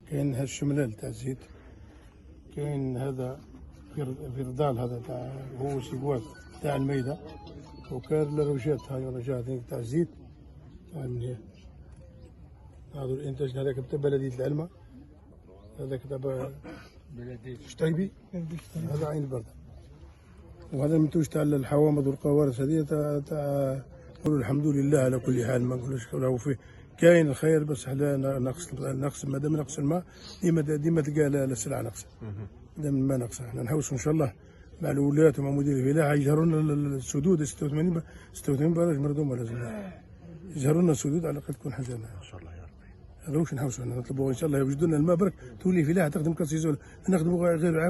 كاين هذا الشملال تاع الزيت، كاين هذا فردال هذا تاع هو سيبواز تاع الميدة، وكان الروجات هاي الروجات تاع الزيت تاع هذا الانتاج هذاك تاع بلدية العلمة، هذاك تاع بلدية شطيبي، هذا عين البردة. وهذا المنتوج تاع الحوامض والقوارص هذه تاع نقولوا الحمد لله على كل حال، ما نقولوش راهو فيه كاين الخير، بس حنا ناقص مادام ناقص الماء ديما تلقى السلعه ناقصه، مادام الماء ناقصه. حنا نحوسوا ان شاء الله مع الولاة ومع مدير الفلاحه يجهروا لنا السدود 86 براج مردومه، لازم يجهروا لنا السدود على الاقل تكون حاجه ان شاء الله يا ربي. هذا واش نحوسوا، نطلبوا ان شاء الله يوجدوا لنا الماء برك تولي فلاحه تخدم كاسيزول، نخدموا غير عام.